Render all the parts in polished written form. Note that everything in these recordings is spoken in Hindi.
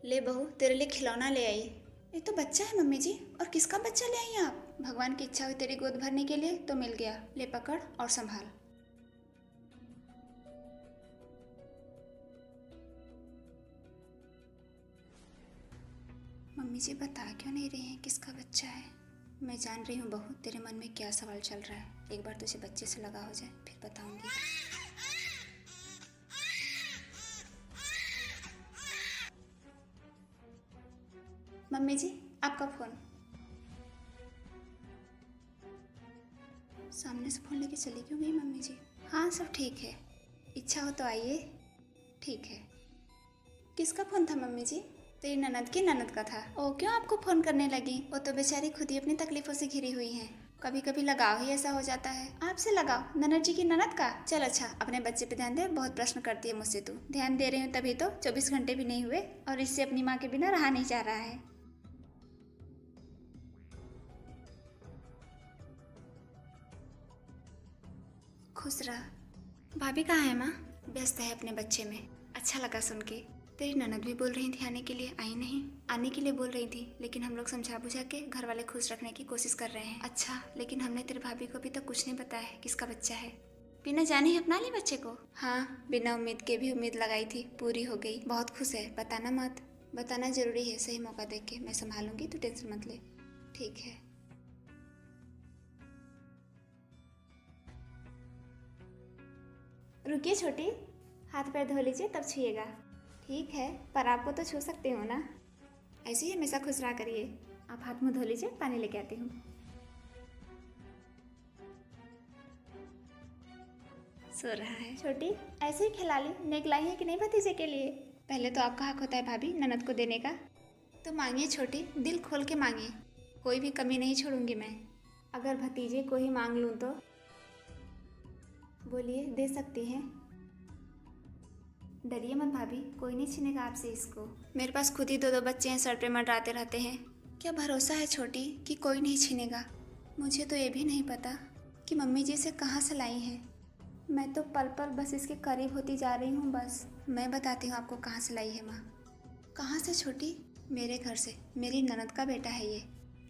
ले बहू, तेरे लिए खिलौना ले आई। ये तो बच्चा है मम्मी जी। और किसका बच्चा ले आई आप? भगवान की इच्छा हुई तेरी गोद भरने के लिए तो मिल गया। ले पकड़ और संभाल। मम्मी जी बता क्यों नहीं रही हैं किसका बच्चा है? मैं जान रही हूँ बहू, तेरे मन में क्या सवाल चल रहा है। एक बार तुझे बच्चे से लगा हो जाए फिर बताऊंगी। मम्मी जी, आपका फोन। सामने से फोन लेके चली क्यों गई मम्मी जी? हाँ सब ठीक है, इच्छा हो तो आइए। ठीक है। किसका फ़ोन था मम्मी जी? तेरी ननद की ननद का था। ओ क्यों आपको फ़ोन करने लगी? वो तो बेचारी खुद ही अपनी तकलीफ़ों से घिरी हुई हैं। कभी कभी लगाव ही ऐसा हो जाता है। आपसे लगाव? ननद जी की ननद का? चल अच्छा, अपने बच्चे पे ध्यान दे। बहुत प्रश्न करती है मुझसे तू। ध्यान दे रही हूँ तभी तो 24 घंटे भी नहीं हुए और इससे अपनी माँ के बिना रहा नहीं जा रहा है। खुश रह। भाभी कहाँ है माँ? व्यस्त है अपने बच्चे में। अच्छा लगा सुन के। तेरी ननद भी बोल रही थी आने के लिए, आई नहीं। आने के लिए बोल रही थी, लेकिन हम लोग समझा बुझा के घर वाले खुश रखने की कोशिश कर रहे हैं। अच्छा, लेकिन हमने तेरे भाभी को अभी तक कुछ नहीं बताया है किसका बच्चा है। बिना जाने ही अपना ली बच्चे को? हाँ, बिना उम्मीद के भी उम्मीद लगाई थी, पूरी हो गई। बहुत खुश है, बताना मत। बताना जरूरी है, सही मौका देख के। मैं संभालूंगी, तू टेंशन मत ले। ठीक है। रुकिए छोटी, हाथ पैर धो लीजिए तब छुइएगा। ठीक है, पर आपको तो छू सकती हूँ ना? ऐसे ही हमेशा खुश रहा करिए। आप हाथ मुंह धो लीजिए, पानी लेके आती हूँ। सो रहा है छोटी, ऐसे ही खिला ली। नेक लाई है कि नहीं भतीजे के लिए? पहले तो आपका हक होता है भाभी ननद को देने का। तो मांगिए छोटी, दिल खोल के मांगिए। कोई भी कमी नहीं छोड़ूंगी मैं। अगर भतीजे को ही मांग लूँ तो? बोलिए, दे सकती हैं। डरिए मत भाभी, कोई नहीं छीनेगा आपसे इसको। मेरे पास खुद ही दो दो बच्चे हैं, सर पे मंडराते रहते हैं। क्या भरोसा है छोटी कि कोई नहीं छीनेगा? मुझे तो ये भी नहीं पता कि मम्मी जी इसे कहाँ से लाई हैं। मैं तो पल पल बस इसके करीब होती जा रही हूँ। बस मैं बताती हूँ आपको कहाँ से लाई है माँ। कहाँ से छोटी? मेरे घर से। मेरी ननद का बेटा है ये।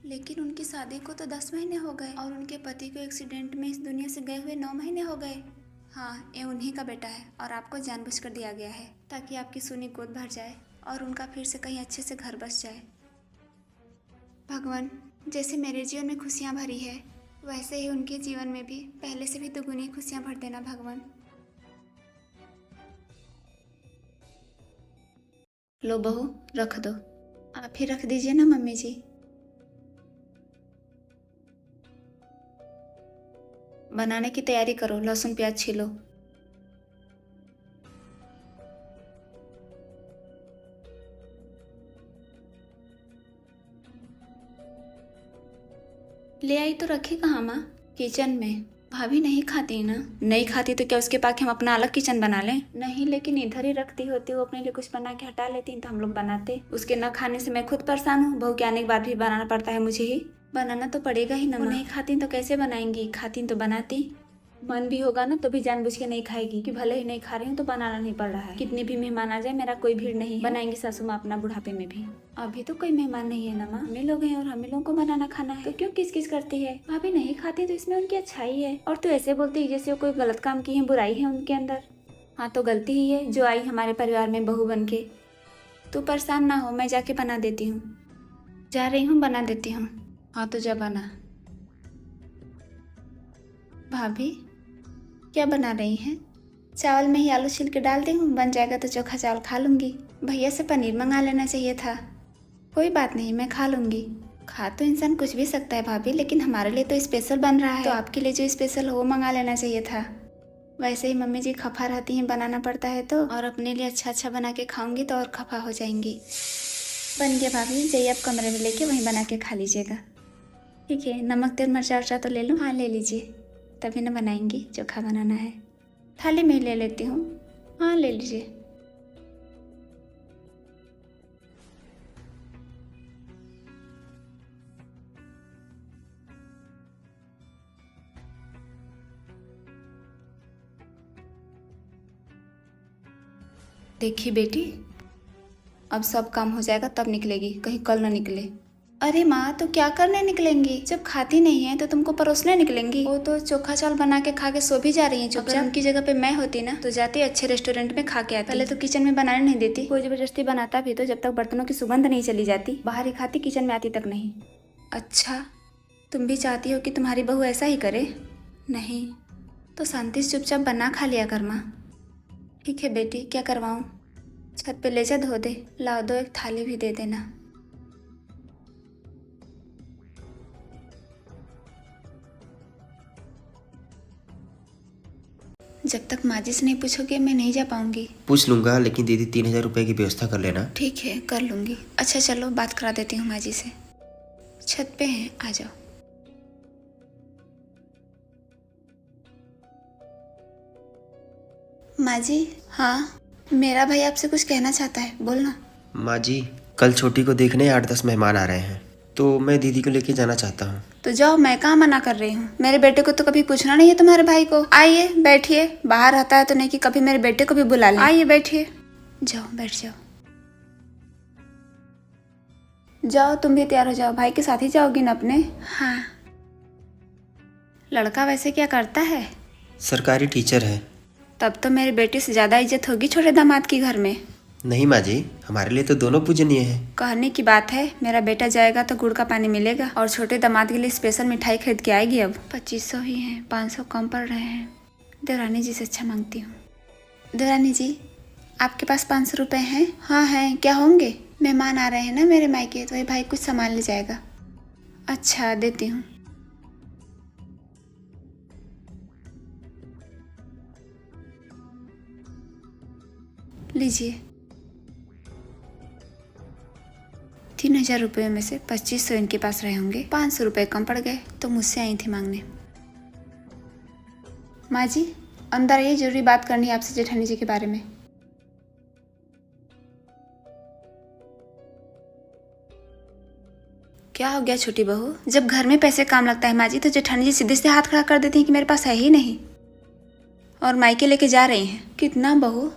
लेकिन उनकी शादी को तो 10 महीने हो गए और उनके पति को एक्सीडेंट में इस दुनिया से गए हुए 9 महीने हो गए। हाँ, ये उन्हीं का बेटा है और आपको जानबूझकर दिया गया है ताकि आपकी सुनी गोद भर जाए और उनका फिर से कहीं अच्छे से घर बस जाए। भगवान, जैसे मेरे जीवन में खुशियाँ भरी है वैसे ही उनके जीवन में भी पहले से भी दुगुनी खुशियाँ भर देना भगवान। लो बहू, रख दो। आप ही रख दीजिए ना मम्मी जी। बनाने की तैयारी करो, लहसुन प्याज छीलो। ले आई तो रखी कहाँ माँ? किचन में। भाभी नहीं खाती ना? नहीं खाती तो क्या उसके पाके हम अपना अलग किचन बना लें? नहीं, लेकिन इधर ही रखती होती, वो अपने लिए कुछ बना के हटा लेती तो हम लोग बनाते। उसके न खाने से मैं खुद परेशान हूँ, बहू के आने के बाद भी बनाना पड़ता है मुझे ही। बनाना तो पड़ेगा ही ना। वो नहीं खाती तो कैसे बनाएंगी? खाती तो बनाती। मन भी होगा ना तो भी जानबूझ के नहीं खाएगी कि भले ही नहीं खा रही हूँ तो बनाना नहीं पड़ रहा है। कितनी भी मेहमान आ जाए मेरा कोई भीड़ नहीं है। बनाएंगी सासू माँ अपना बुढ़ापे में भी। अभी तो कोई मेहमान नहीं है ना माँ, हम ही लोग हैं और हम ही लोगों को बनाना खाना है तो क्यों किस किस करती है? भाभी नहीं खाती तो इसमें उनकी अच्छाई है। और तू ऐसे बोलती है जैसे वो कोई गलत काम की है, बुराई है उनके अंदर। हाँ तो गलती ही है जो आई हमारे परिवार में बहू बन के। तू परेशान ना हो, मैं जाके बना देती हूँ। जा रही हूँ, बना देती हूँ। हाँ तो जा बना। भाभी क्या बना रही हैं? चावल में ही आलू छील के डाल दी हूँ, बन जाएगा तो चोखा चावल खा लूँगी। भैया से पनीर मंगा लेना चाहिए था। कोई बात नहीं, मैं खा लूँगी। खा तो इंसान कुछ भी सकता है भाभी, लेकिन हमारे लिए तो स्पेशल बन रहा है तो आपके लिए जो स्पेशल हो वो मंगा लेना चाहिए था। वैसे ही मम्मी जी खफा रहती हैं, बनाना पड़ता है तो, और अपने लिए अच्छा अच्छा बना के खाऊंगी तो और खफा हो जाएंगी। बन गया भाभी, जाइए आप कमरे में लेके वहीं बना के खा लीजिएगा। ठीक है, नमक तेल मिर्चा वर्चा तो ले लूँ? हाँ ले लीजिए, तभी ना बनाएंगी, चोखा बनाना है। थाली में ही ले लेती हूँ। हाँ ले लीजिए। देखी बेटी, अब सब काम हो जाएगा तब निकलेगी, कहीं कल ना निकले। अरे माँ, तो क्या करने निकलेंगी? जब खाती नहीं है तो तुमको परोसने निकलेंगी? वो तो चोखा चावल बना के खा के सो भी जा रही है चुपचाप। उनकी जगह पे मैं होती ना तो जाती अच्छे रेस्टोरेंट में खा के आती। पहले तो किचन में बनाने नहीं देती, कोई जबरदस्ती बनाता भी तो जब तक बर्तनों की सुगंध नहीं चली जाती बाहर ही खाती, किचन में आती तक नहीं। अच्छा, तुम भी चाहती हो कि तुम्हारी बहू ऐसा ही करे? नहीं तो शांति से चुपचाप बना खा लिया कर माँ। ठीक है बेटी, क्या करवाऊँ? छत पे ले जा, धो दे। लाओ, दो एक थाली भी दे देना। जब तक माँ जी से नहीं पूछोगे मैं नहीं जा पाऊंगी। पूछ लूंगा, लेकिन दीदी 3,000 रुपए की व्यवस्था कर लेना। ठीक है, कर लूंगी। अच्छा चलो, बात करा देती हूँ माँ जी से। छत पे हैं, आ जाओ। माँ जी। हाँ, मेरा भाई आपसे कुछ कहना चाहता है, बोलना। माँ जी, कल छोटी को देखने 8-10 मेहमान आ रहे हैं, तो मैं दीदी को लेके जाना चाहता हूँ। तो जाओ, मैं कहाँ मना कर रही हूँ। मेरे बेटे को तो कभी पूछना नहीं है तुम्हारे भाई को। आइए बैठिए, बाहर रहता है तो नहीं कि कभी मेरे बेटे को भी बुला ले। आइए बैठिए, जाओ बैठ जाओ। जाओ, तुम भी तैयार हो जाओ, भाई के साथ ही जाओगी ना अपने? हाँ। लड़का वैसे क्या करता है? सरकारी टीचर है। तब तो मेरे बेटे से ज्यादा इज्जत होगी छोटे दामाद की घर में। नहीं माँ जी, हमारे लिए तो दोनों पूजनीय है। कहने की बात है, मेरा बेटा जाएगा तो गुड़ का पानी मिलेगा और छोटे दामाद के लिए स्पेशल मिठाई खरीद के आएगी। अब 2500 ही है, 500 कम पड़ रहे हैं। देवरानी जी से अच्छा मांगती हूँ। देवरानी जी, आपके पास 500 रुपए हैं? हाँ हैं, क्या होंगे? मेहमान आ रहे हैं ना मेरे मायके, तो वही भाई कुछ सामान ले जाएगा। अच्छा, देती हूँ। लीजिए। 3,000 रुपये में से 2500 इनके पास रहे होंगे, 500 रुपये कम पड़ गए तो मुझसे आई थी मांगने। माँ जी, अंदर ये जरूरी बात करनी है आपसे जेठानी जी के बारे में। क्या हो गया छोटी बहू? जब घर में पैसे काम लगता है माँ जी तो जेठानी जी सीधे से हाथ खड़ा कर देती हैं कि मेरे पास है ही नहीं, और मायके लेके जा रही हैं। कितना बहू?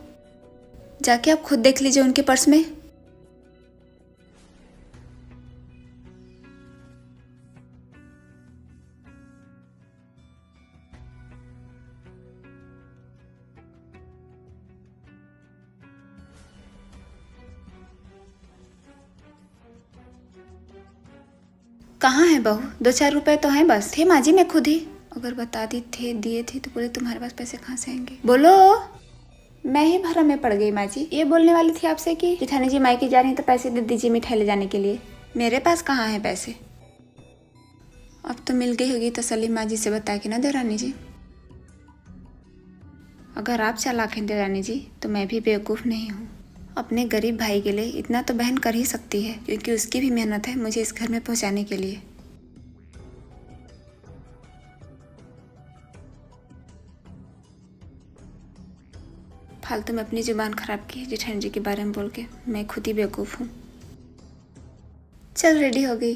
जाके आप खुद देख लीजिए उनके पर्स में। कहाँ है बहू? 2-4 रुपए तो हैं बस। थे माँ जी, मैं खुद ही अगर बता दी थे, दिए थे तो बोले तुम्हारे पास पैसे कहाँ से आएंगे? बोलो। मैं ही भरम में पड़ गई माँ जी। ये बोलने वाली थी आपसे कि जेठानी जी मायके जा रही हैं तो पैसे दे दीजिए मिठाई ले जाने के लिए। मेरे पास कहाँ है पैसे? अब तो मिल गई होगी तसल्ली माँ जी से बता के ना देवरानी जी। अगर आप चालाक हैं देवरानी जी तो मैं भी बेवकूफ़ नहीं हूँ। अपने गरीब भाई के लिए इतना तो बहन कर ही सकती है, क्योंकि उसकी भी मेहनत है मुझे इस घर में पहुँचाने के लिए। फालतू में अपनी जुबान खराब की जेठानी जी के बारे में बोल के। मैं खुद ही बेवकूफ़ हूँ। चल, रेडी हो गई।